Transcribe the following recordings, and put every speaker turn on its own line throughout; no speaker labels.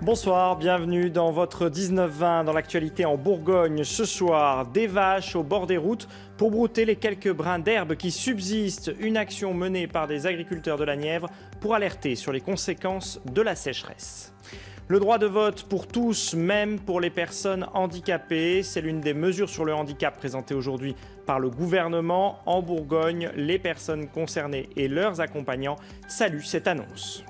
Bonsoir, bienvenue dans votre 19-20 dans l'actualité en Bourgogne. Ce soir, des vaches au bord des routes pour brouter les quelques brins d'herbe qui subsistent. Une action menée par des agriculteurs de la Nièvre pour alerter sur les conséquences de la sécheresse. Le droit de vote pour tous, même pour les personnes handicapées. C'est l'une des mesures sur le handicap présentées aujourd'hui par le gouvernement. En Bourgogne, les personnes concernées et leurs accompagnants saluent cette annonce.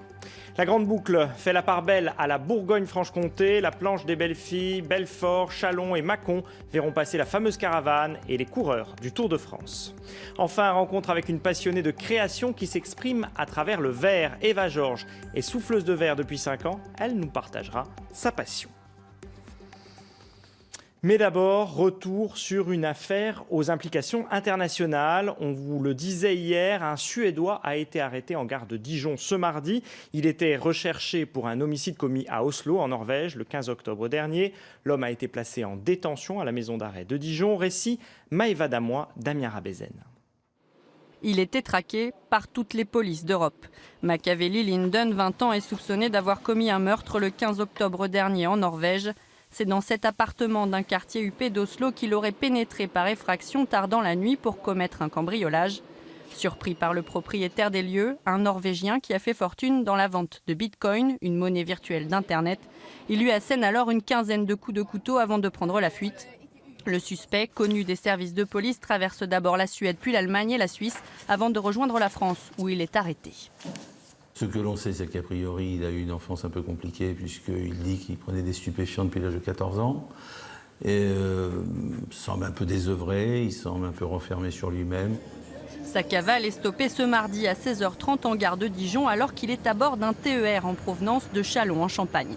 La Grande Boucle fait la part belle à la Bourgogne-Franche-Comté. La planche des Belles-Filles, Belfort, Châlons et Mâcon verront passer la fameuse caravane et les coureurs du Tour de France. Enfin, rencontre avec une passionnée de création qui s'exprime à travers le verre. Eva Georges est souffleuse de verre depuis 5 ans. Elle nous partagera sa passion. Mais d'abord, retour sur une affaire aux implications internationales. On vous le disait hier, un Suédois a été arrêté en gare de Dijon ce mardi. Il était recherché pour un homicide commis à Oslo, en Norvège, le 15 octobre dernier. L'homme a été placé en détention à la maison d'arrêt de Dijon. Récit Maëva Damois, Damien Rabézen.
Il était traqué par toutes les polices d'Europe. Machiavelli Linden, 20 ans, est soupçonné d'avoir commis un meurtre le 15 octobre dernier en Norvège. C'est dans cet appartement d'un quartier huppé d'Oslo qu'il aurait pénétré par effraction tard dans la nuit pour commettre un cambriolage. Surpris par le propriétaire des lieux, un Norvégien qui a fait fortune dans la vente de Bitcoin, une monnaie virtuelle d'Internet, il lui assène alors une quinzaine de coups de couteau avant de prendre la fuite. Le suspect, connu des services de police, traverse d'abord la Suède puis l'Allemagne et la Suisse avant de rejoindre la France, où il est arrêté.
Ce que l'on sait, c'est qu'a priori, il a eu une enfance un peu compliquée, puisqu'il dit qu'il prenait des stupéfiants depuis l'âge de 14 ans. Et semble un peu désœuvré, il semble un peu renfermé sur lui-même.
Sa cavale est stoppée ce mardi à 16h30 en gare de Dijon, alors qu'il est à bord d'un TER en provenance de Châlons en Champagne.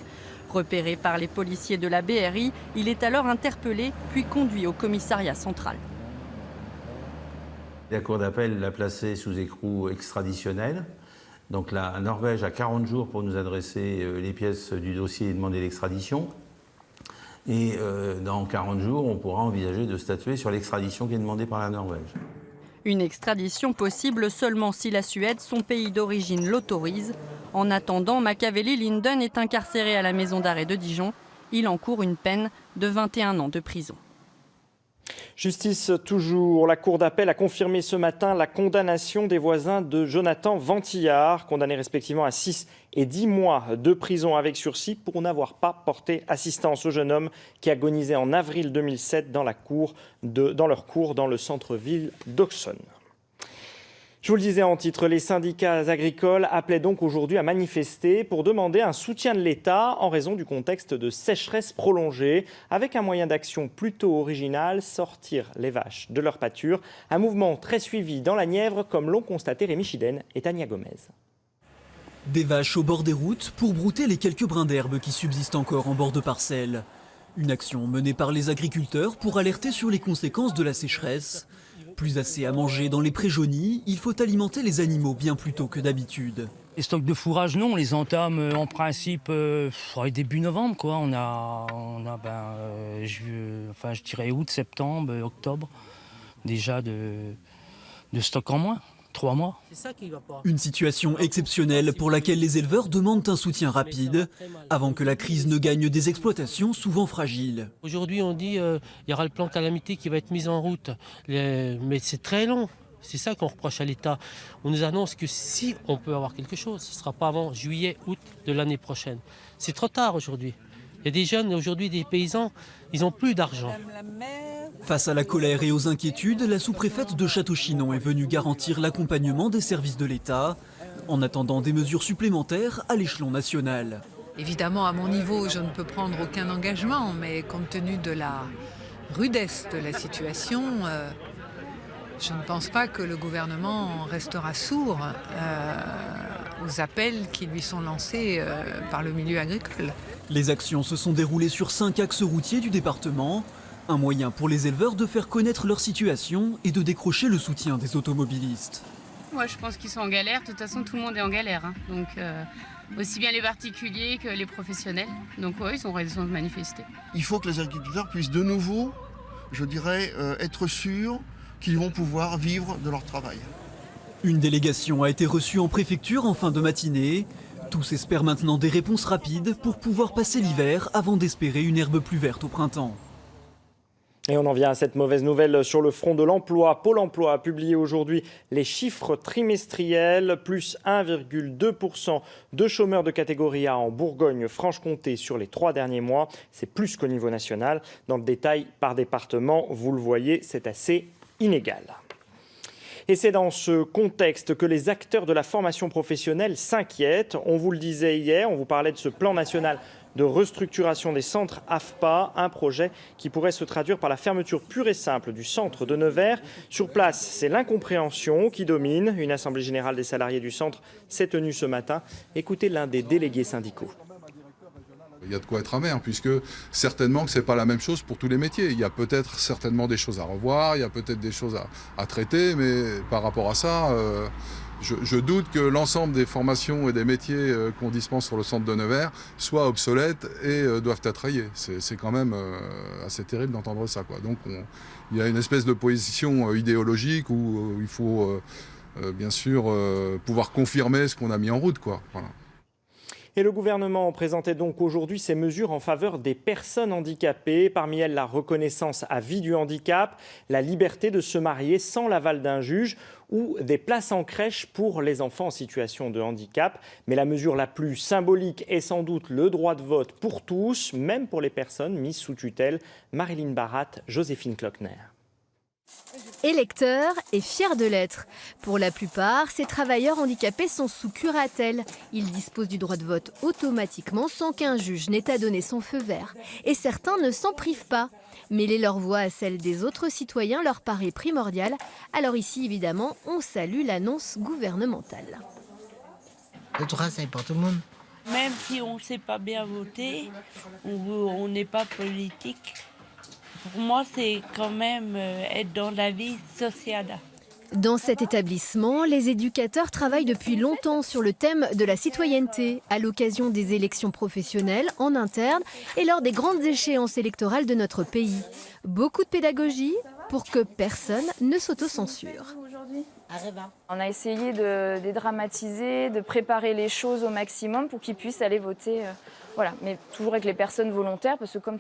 Repéré par les policiers de la BRI, il est alors interpellé, puis conduit au commissariat central.
La cour d'appel l'a placé sous écrou extraditionnel. Donc la Norvège a 40 jours pour nous adresser les pièces du dossier et demander l'extradition. Et dans 40 jours, on pourra envisager de statuer sur l'extradition qui est demandée par la Norvège.
Une extradition possible seulement si la Suède, son pays d'origine, l'autorise. En attendant, Machiavelli Linden est incarcéré à la maison d'arrêt de Dijon. Il encourt une peine de 21 ans de prison.
Justice toujours. La Cour d'appel a confirmé ce matin la condamnation des voisins de Jonathan Ventillard, condamnés respectivement à 6 et 10 mois de prison avec sursis pour n'avoir pas porté assistance au jeune homme qui agonisait en avril 2007 dans leur cour dans le centre-ville d'Auxonne. Je vous le disais en titre, les syndicats agricoles appelaient donc aujourd'hui à manifester pour demander un soutien de l'État en raison du contexte de sécheresse prolongée, avec un moyen d'action plutôt original, sortir les vaches de leur pâture. Un mouvement très suivi dans la Nièvre, comme l'ont constaté Rémi Chiden et Tania Gomez.
Des vaches au bord des routes pour brouter les quelques brins d'herbe qui subsistent encore en bord de parcelles. Une action menée par les agriculteurs pour alerter sur les conséquences de la sécheresse. Plus assez à manger dans les prés jaunis, il faut alimenter les animaux bien plus tôt que d'habitude.
Les stocks de fourrage, non, on les entame en principe début novembre, quoi. On a je dirais août, septembre, octobre, déjà de stock en moins. 3 mois.
Une situation exceptionnelle pour laquelle les éleveurs demandent un soutien rapide avant que la crise ne gagne des exploitations souvent fragiles.
Aujourd'hui, on dit il y aura le plan calamité qui va être mis en route, mais c'est très long. C'est ça qu'on reproche à l'État. On nous annonce que si on peut avoir quelque chose, ce ne sera pas avant juillet, août de l'année prochaine. C'est trop tard aujourd'hui. Il y a des jeunes aujourd'hui, des paysans, ils n'ont plus d'argent.
Face à la colère et aux inquiétudes, la sous-préfète de Château-Chinon est venue garantir l'accompagnement des services de l'État, en attendant des mesures supplémentaires à l'échelon national.
Évidemment, à mon niveau, je ne peux prendre aucun engagement, mais compte tenu de la rudesse de la situation, je ne pense pas que le gouvernement restera sourd aux appels qui lui sont lancés par le milieu agricole.
Les actions se sont déroulées sur 5 axes routiers du département. Un moyen pour les éleveurs de faire connaître leur situation et de décrocher le soutien des automobilistes.
Moi, je pense qu'ils sont en galère. De toute façon, tout le monde est en galère. Donc, aussi bien les particuliers que les professionnels. Donc, ouais, ils ont raison de manifester.
Il faut que les agriculteurs puissent de nouveau, je dirais, être sûrs qu'ils vont pouvoir vivre de leur travail.
Une délégation a été reçue en préfecture en fin de matinée. Tous espèrent maintenant des réponses rapides pour pouvoir passer l'hiver avant d'espérer une herbe plus verte au printemps.
Et on en vient à cette mauvaise nouvelle sur le front de l'emploi. Pôle emploi a publié aujourd'hui les chiffres trimestriels, plus 1,2% de chômeurs de catégorie A en Bourgogne-Franche-Comté sur les 3 derniers mois. C'est plus qu'au niveau national. Dans le détail par département, vous le voyez, c'est assez inégal. Et c'est dans ce contexte que les acteurs de la formation professionnelle s'inquiètent. On vous le disait hier, on vous parlait de ce plan national de restructuration des centres AFPA, un projet qui pourrait se traduire par la fermeture pure et simple du centre de Nevers. Sur place, c'est l'incompréhension qui domine. Une assemblée générale des salariés du centre s'est tenue ce matin. Écoutez l'un des délégués syndicaux.
Il y a de quoi être amer, puisque certainement que ce n'est pas la même chose pour tous les métiers. Il y a peut-être certainement des choses à revoir, il y a peut-être des choses à traiter, mais par rapport à ça, je doute que l'ensemble des formations et des métiers qu'on dispense sur le centre de Nevers soient obsolètes et doivent être rayés. C'est quand même assez terrible d'entendre ça, quoi. Donc il y a une espèce de position idéologique où il faut bien sûr pouvoir confirmer ce qu'on a mis en route, quoi. Voilà.
Et le gouvernement présentait donc aujourd'hui ces mesures en faveur des personnes handicapées. Parmi elles, la reconnaissance à vie du handicap, la liberté de se marier sans l'aval d'un juge ou des places en crèche pour les enfants en situation de handicap. Mais la mesure la plus symbolique est sans doute le droit de vote pour tous, même pour les personnes mises sous tutelle. Marilyn Barat, Joséphine Klockner.
Électeurs et fiers de l'être. Pour la plupart, ces travailleurs handicapés sont sous curatelle. Ils disposent du droit de vote automatiquement sans qu'un juge n'ait à donner son feu vert. Et certains ne s'en privent pas. Mêler leur voix à celle des autres citoyens leur paraît primordial. Alors ici, évidemment, on salue l'annonce gouvernementale.
Le droit, c'est pour tout le monde.
Même si on ne sait pas bien voter, on n'est pas politique. Pour moi, c'est quand même être dans la vie sociale.
Dans cet établissement, les éducateurs travaillent depuis longtemps sur le thème de la citoyenneté, à l'occasion des élections professionnelles, en interne et lors des grandes échéances électorales de notre pays. Beaucoup de pédagogie pour que personne ne s'autocensure.
On a essayé de dédramatiser, de préparer les choses au maximum pour qu'ils puissent aller voter. Voilà. Mais toujours avec les personnes volontaires, parce que comme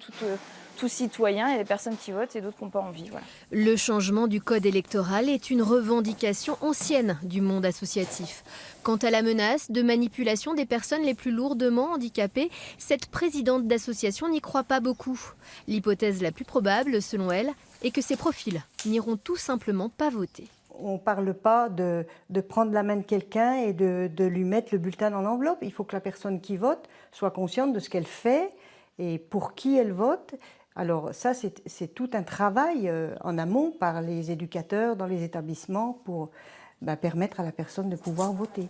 tout citoyen, il y a des personnes qui votent et d'autres qui n'ont pas envie. Voilà.
Le changement du code électoral est une revendication ancienne du monde associatif. Quant à la menace de manipulation des personnes les plus lourdement handicapées, cette présidente d'association n'y croit pas beaucoup. L'hypothèse la plus probable, selon elle, est que ces profils n'iront tout simplement pas voter.
On ne parle pas de prendre la main de quelqu'un et de lui mettre le bulletin dans l'enveloppe. Il faut que la personne qui vote soit consciente de ce qu'elle fait et pour qui elle vote. Alors ça, c'est tout un travail en amont par les éducateurs dans les établissements pour permettre à la personne de pouvoir voter.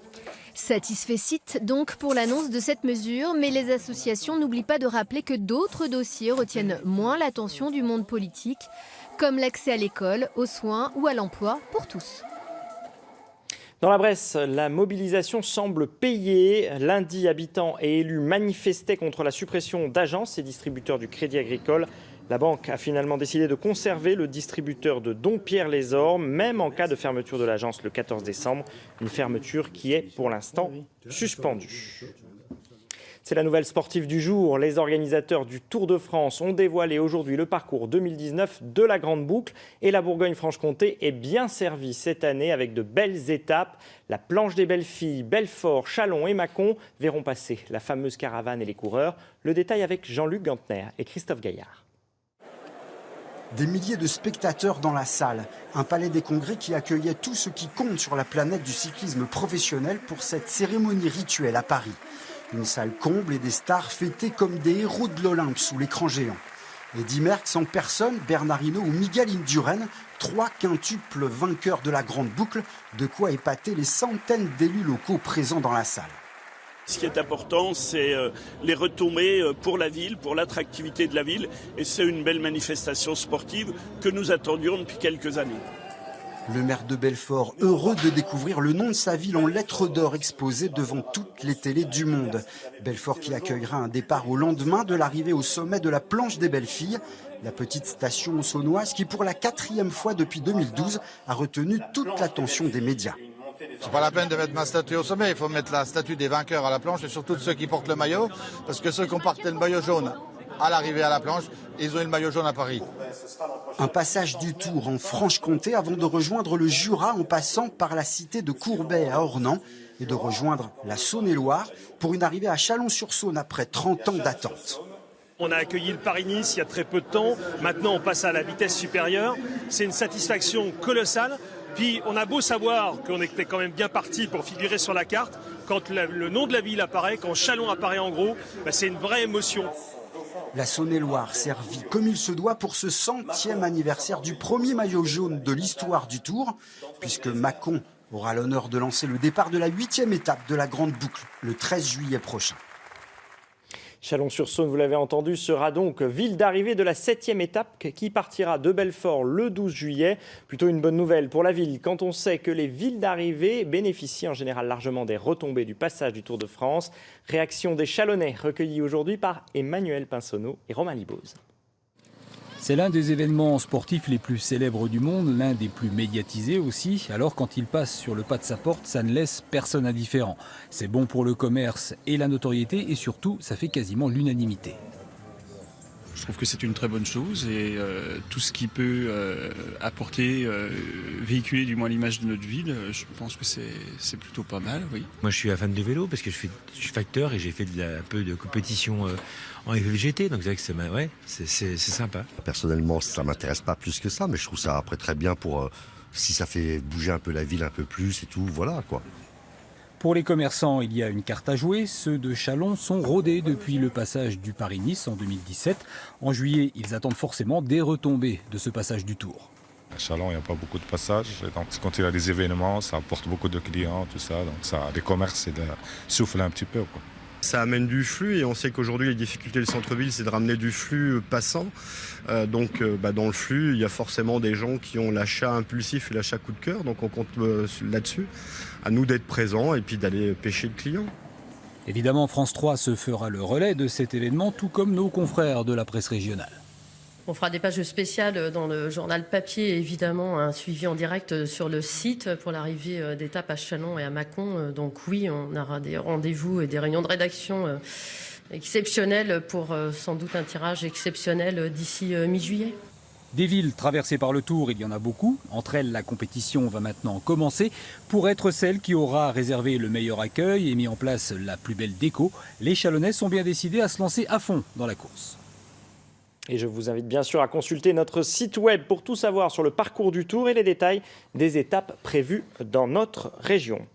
Satisfecit donc pour l'annonce de cette mesure, mais les associations n'oublient pas de rappeler que d'autres dossiers retiennent moins l'attention du monde politique, comme l'accès à l'école, aux soins ou à l'emploi pour tous.
Dans la Bresse, la mobilisation semble payer. Lundi, habitants et élus manifestaient contre la suppression d'agences et distributeurs du Crédit Agricole. La banque a finalement décidé de conserver le distributeur de Dompierre-les-Ormes, même en cas de fermeture de l'agence le 14 décembre. Une fermeture qui est pour l'instant suspendue. C'est la nouvelle sportive du jour. Les organisateurs du Tour de France ont dévoilé aujourd'hui le parcours 2019 de la Grande Boucle. Et la Bourgogne-Franche-Comté est bien servie cette année avec de belles étapes. La planche des belles filles, Belfort, Châlons et Mâcon verront passer la fameuse caravane et les coureurs. Le détail avec Jean-Luc Gantner et Christophe Gaillard.
Des milliers de spectateurs dans la salle. Un palais des congrès qui accueillait tout ce qui compte sur la planète du cyclisme professionnel pour cette cérémonie rituelle à Paris. Une salle comble et des stars fêtées comme des héros de l'Olympe sous l'écran géant. Eddy Merckx en personne, Bernard Hinault ou Miguel Indurain, 3 quintuples vainqueurs de la Grande Boucle, de quoi épater les centaines d'élus locaux présents dans la salle.
Ce qui est important, c'est les retombées pour la ville, pour l'attractivité de la ville. Et c'est une belle manifestation sportive que nous attendions depuis quelques années.
Le maire de Belfort, heureux de découvrir le nom de sa ville en lettres d'or exposé devant toutes les télés du monde. Belfort qui accueillera un départ au lendemain de l'arrivée au sommet de la planche des belles filles. La petite station saunoise qui, pour la 4e fois depuis 2012, a retenu toute l'attention des médias.
C'est pas la peine de mettre ma statue au sommet, il faut mettre la statue des vainqueurs à la planche et surtout de ceux qui portent le maillot, parce que ceux qui ont porté le maillot jaune à l'arrivée à la planche, ils ont eu le maillot jaune à Paris.
Un passage du Tour en Franche-Comté avant de rejoindre le Jura en passant par la cité de Courbet à Ornans et de rejoindre la Saône-et-Loire pour une arrivée à Chalon-sur-Saône après 30 ans d'attente.
On a accueilli le Paris-Nice il y a très peu de temps. Maintenant, on passe à la vitesse supérieure. C'est une satisfaction colossale. Puis, on a beau savoir qu'on était quand même bien parti pour figurer sur la carte. Quand le nom de la ville apparaît, quand Chalon apparaît en gros, c'est une vraie émotion.
La Saône-et-Loire servie comme il se doit pour ce 100e anniversaire du premier maillot jaune de l'histoire du Tour, puisque Mâcon aura l'honneur de lancer le départ de la 8e étape de la Grande Boucle le 13 juillet prochain.
Chalon-sur-Saône, vous l'avez entendu, sera donc ville d'arrivée de la 7e étape qui partira de Belfort le 12 juillet. Plutôt une bonne nouvelle pour la ville quand on sait que les villes d'arrivée bénéficient en général largement des retombées du passage du Tour de France. Réaction des Chalonnais recueillie aujourd'hui par Emmanuel Pinsonneau et Romain Liboz.
C'est l'un des événements sportifs les plus célèbres du monde, l'un des plus médiatisés aussi. Alors quand il passe sur le pas de sa porte, ça ne laisse personne indifférent. C'est bon pour le commerce et la notoriété et surtout, ça fait quasiment l'unanimité.
Je trouve que c'est une très bonne chose et tout ce qui peut apporter, véhiculer du moins l'image de notre ville, je pense que c'est plutôt pas mal, oui.
Moi je suis un fan de vélo parce que je suis facteur et j'ai fait un peu de compétition en FFGT, donc c'est sympa.
Personnellement ça m'intéresse pas plus que ça, mais je trouve ça après très bien pour si ça fait bouger un peu la ville un peu plus et tout, voilà quoi.
Pour les commerçants, il y a une carte à jouer. Ceux de Chalon sont rodés depuis le passage du Paris-Nice en 2017. En juillet, ils attendent forcément des retombées de ce passage du Tour.
À Chalon, il n'y a pas beaucoup de passages. Donc, quand il y a des événements, ça apporte beaucoup de clients, tout ça. Donc, ça, les commerces, c'est de souffler un petit peu, quoi.
Ça amène du flux et on sait qu'aujourd'hui les difficultés du centre-ville c'est de ramener du flux passant. Donc dans le flux il y a forcément des gens qui ont l'achat impulsif et l'achat coup de cœur. Donc on compte là-dessus. À nous d'être présents et puis d'aller pêcher le client.
Évidemment France 3 se fera le relais de cet événement tout comme nos confrères de la presse régionale.
On fera des pages spéciales dans le journal papier, évidemment, un suivi en direct sur le site pour l'arrivée d'étapes à Chalon et à Mâcon. Donc oui, on aura des rendez-vous et des réunions de rédaction exceptionnelles pour sans doute un tirage exceptionnel d'ici mi-juillet.
Des villes traversées par le Tour, il y en a beaucoup. Entre elles, la compétition va maintenant commencer. Pour être celle qui aura réservé le meilleur accueil et mis en place la plus belle déco, les Chalonnais sont bien décidés à se lancer à fond dans la course.
Et je vous invite bien sûr à consulter notre site web pour tout savoir sur le parcours du Tour et les détails des étapes prévues dans notre région.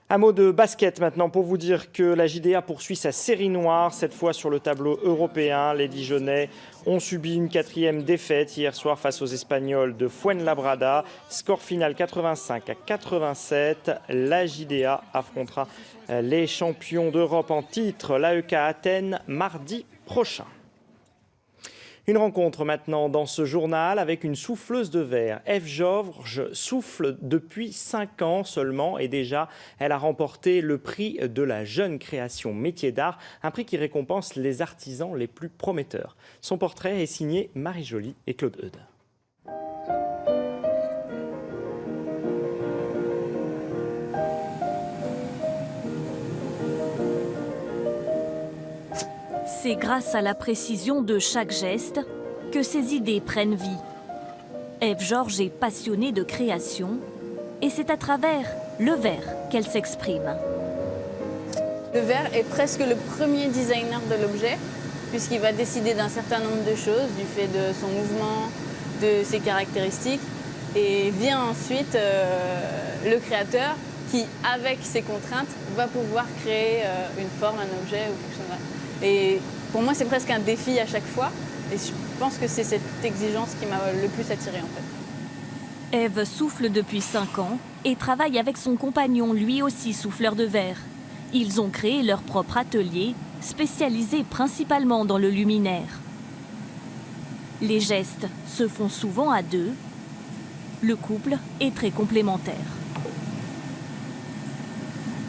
Un mot de basket maintenant pour vous dire que la JDA poursuit sa série noire, cette fois sur le tableau européen. Les Dijonnais ont subi une 4e défaite hier soir face aux Espagnols de Fuenlabrada. Score final 85-87. La JDA affrontera les champions d'Europe en titre, l'AEK Athènes, mardi prochain. Une rencontre maintenant dans ce journal avec une souffleuse de verre. Ève Georges souffle depuis 5 ans seulement et déjà elle a remporté le prix de la jeune création métier d'art, un prix qui récompense les artisans les plus prometteurs. Son portrait est signé Marie Joly et Claude Eudes.
C'est grâce à la précision de chaque geste que ses idées prennent vie. Ève Georges est passionnée de création et c'est à travers le verre qu'elle s'exprime.
Le verre est presque le premier designer de l'objet puisqu'il va décider d'un certain nombre de choses du fait de son mouvement, de ses caractéristiques et vient ensuite le créateur qui, avec ses contraintes, va pouvoir créer une forme, un objet ou quelque chose comme ça. Et pour moi, c'est presque un défi à chaque fois. Et je pense que c'est cette exigence qui m'a le plus attirée, en fait.
Ève souffle depuis 5 ans et travaille avec son compagnon, lui aussi souffleur de verre. Ils ont créé leur propre atelier, spécialisé principalement dans le luminaire. Les gestes se font souvent à 2. Le couple est très complémentaire.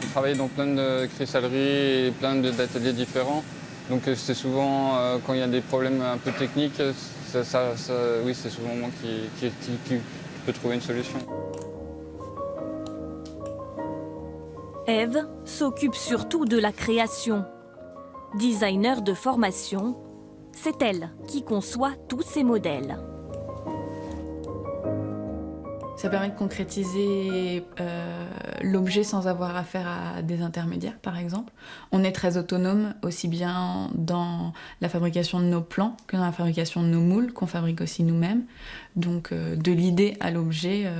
On travaille dans plein de cristalleries et plein d'ateliers différents. Donc c'est souvent, quand il y a des problèmes un peu techniques, oui, c'est souvent moi qui peut trouver une solution.
Ève s'occupe surtout de la création. Designer de formation, c'est elle qui conçoit tous ces modèles.
Ça permet de concrétiser l'objet sans avoir affaire à des intermédiaires, par exemple. On est très autonome, aussi bien dans la fabrication de nos plans que dans la fabrication de nos moules, qu'on fabrique aussi nous-mêmes. Donc de l'idée à l'objet,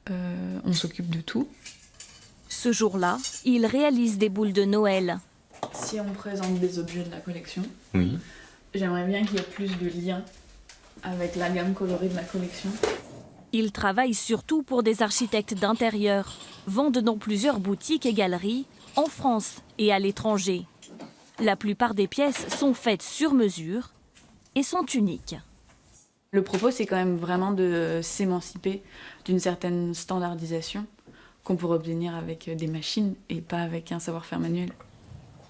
on s'occupe de tout.
Ce jour-là, il réalise des boules de Noël.
Si on présente des objets de la collection,
Oui.
j'aimerais bien qu'il y ait plus de liens avec la gamme colorée de la collection.
Il travaille surtout pour des architectes d'intérieur, vendent dans plusieurs boutiques et galeries, en France et à l'étranger. La plupart des pièces sont faites sur mesure et sont uniques.
Le propos, c'est quand même vraiment de s'émanciper d'une certaine standardisation qu'on pourrait obtenir avec des machines et pas avec un savoir-faire manuel.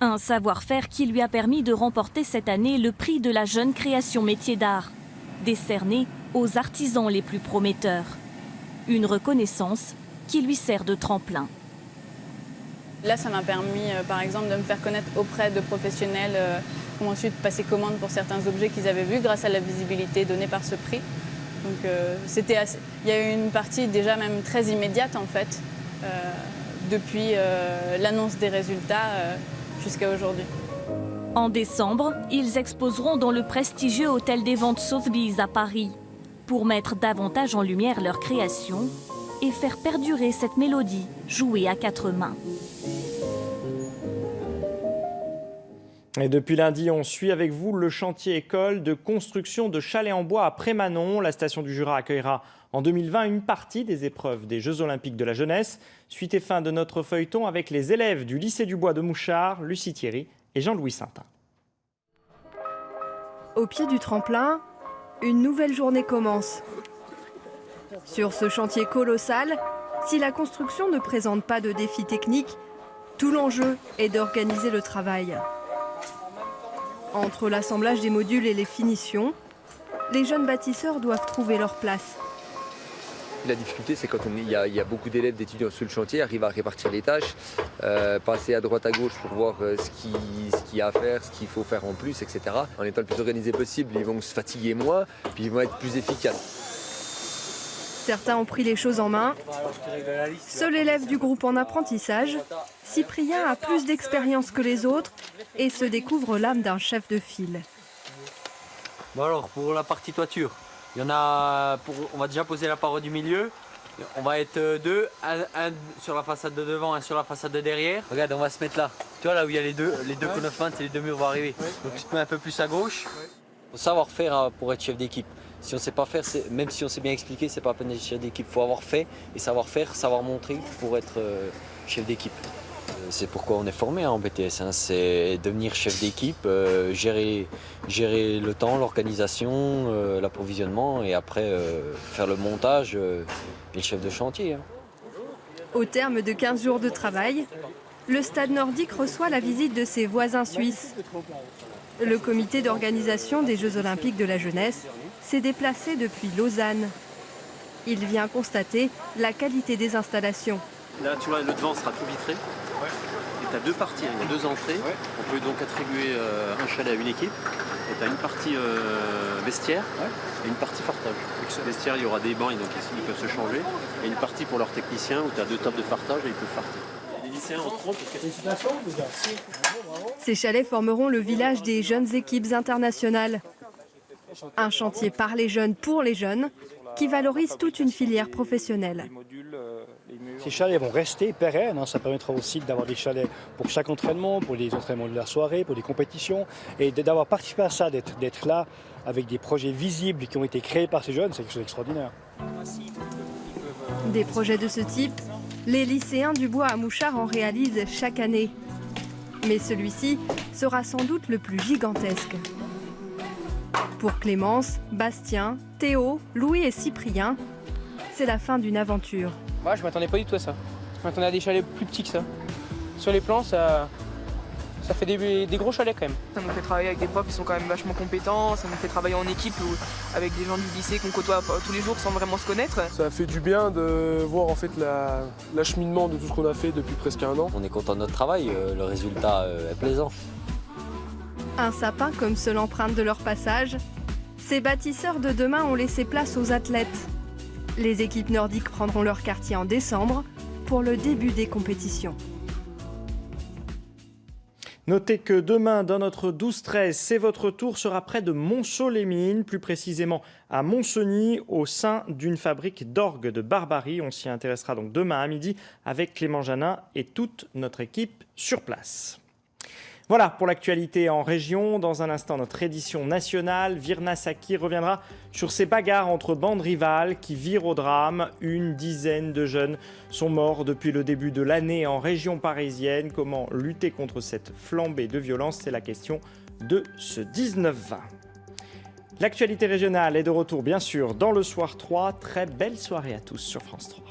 Un savoir-faire qui lui a permis de remporter cette année le prix de la jeune création métier d'art, décerné aux artisans les plus prometteurs. Une reconnaissance qui lui sert de tremplin.
Là, ça m'a permis, par exemple, de me faire connaître auprès de professionnels qui ont ensuite passé commande pour certains objets qu'ils avaient vus grâce à la visibilité donnée par ce prix. Donc, il y a eu une partie déjà même très immédiate, en fait, depuis l'annonce des résultats jusqu'à aujourd'hui.
En décembre, ils exposeront dans le prestigieux hôtel des ventes Sotheby's à Paris pour mettre davantage en lumière leur création et faire perdurer cette mélodie jouée à 4 mains.
Et depuis lundi, on suit avec vous le chantier école de construction de chalets en bois à Prémanon. La station du Jura accueillera en 2020 une partie des épreuves des Jeux Olympiques de la jeunesse. Suite et fin de notre feuilleton avec les élèves du lycée du Bois de Mouchard, Lucie Thierry et Jean-Louis Saintin.
Au pied du tremplin, une nouvelle journée commence. Sur ce chantier colossal, si la construction ne présente pas de défis techniques, tout l'enjeu est d'organiser le travail. Entre l'assemblage des modules et les finitions, les jeunes bâtisseurs doivent trouver leur place.
La difficulté, c'est quand il y a beaucoup d'élèves, d'étudiants sur le chantier, arrivent à répartir les tâches, passer à droite à gauche pour voir ce qu'il y a à faire, ce qu'il faut faire en plus, etc. En étant le plus organisé possible, ils vont se fatiguer moins, puis ils vont être plus efficaces.
Certains ont pris les choses en main. Seul élève du groupe en apprentissage, Cyprien a plus d'expérience que les autres et se découvre l'âme d'un chef de file.
Bon alors, pour la partie toiture, il y en a on va déjà poser la paroi du milieu. On va être deux, un sur la façade de devant, un sur la façade de derrière. Regarde, on va se mettre là. Tu vois là où il y a les deux conneufments, c'est les deux murs vont arriver. Donc tu te mets un peu plus à gauche. Faut savoir faire pour être chef d'équipe. Si on ne sait pas faire, même si on sait bien expliquer, c'est pas à peine d'être chef d'équipe. Il faut avoir fait et savoir faire, savoir montrer pour être chef d'équipe. C'est pourquoi on est formé en BTS, hein. C'est devenir chef d'équipe, gérer le temps, l'organisation, l'approvisionnement et après faire le montage et le chef de chantier. Hein.
Au terme de 15 jours de travail, le stade nordique reçoit la visite de ses voisins suisses. Le comité d'organisation des Jeux Olympiques de la jeunesse s'est déplacé depuis Lausanne. Il vient constater la qualité des installations.
Là, tu vois, le devant sera tout vitré. Et tu as deux parties, il y a deux entrées. On peut donc attribuer un chalet à une équipe. Et tu as une partie vestiaire et une partie fartage. Vestiaire, il y aura des bancs, et donc ici, ils peuvent se changer. Et une partie pour leurs techniciens où tu as deux tables de fartage et ils peuvent farter. Les lycéens entreront parce que...
Ces chalets formeront le village des jeunes équipes internationales. Un chantier par les jeunes pour les jeunes qui valorise toute une filière professionnelle.
Ces chalets vont rester pérennes, hein. Ça permettra aussi d'avoir des chalets pour chaque entraînement, pour les entraînements de la soirée, pour les compétitions, et d'avoir participé à ça, d'être là avec des projets visibles qui ont été créés par ces jeunes, c'est quelque chose d'extraordinaire.
Des projets de ce type, les lycéens du Bois à Mouchard en réalisent chaque année. Mais celui-ci sera sans doute le plus gigantesque. Pour Clémence, Bastien, Théo, Louis et Cyprien, c'est la fin d'une aventure.
Moi, je m'attendais pas du tout à ça. Je m'attendais à des chalets plus petits que ça. Sur les plans, ça Ça fait des gros chalets quand même.
Ça nous fait travailler avec des profs qui sont quand même vachement compétents, ça nous fait travailler en équipe avec des gens du lycée qu'on côtoie tous les jours sans vraiment se connaître.
Ça fait du bien de voir en fait l'acheminement de tout ce qu'on a fait depuis presque 1 an.
On est content de notre travail, le résultat est plaisant.
Un sapin comme seule empreinte de leur passage, ces bâtisseurs de demain ont laissé place aux athlètes. Les équipes nordiques prendront leur quartier en décembre pour le début des compétitions.
Notez que demain, dans notre 12-13, c'est votre tour, sera près de Montceau-les-Mines, plus précisément à Montcenis, au sein d'une fabrique d'orgues de Barbarie. On s'y intéressera donc demain à midi avec Clément Janin et toute notre équipe sur place. Voilà pour l'actualité en région. Dans un instant, notre édition nationale. Virna Saki reviendra sur ces bagarres entre bandes rivales qui virent au drame. Une dizaine de jeunes sont morts depuis le début de l'année en région parisienne. Comment lutter contre cette flambée de violence? C'est la question de ce 19-20. L'actualité régionale est de retour, bien sûr, dans le Soir 3. Très belle soirée à tous sur France 3.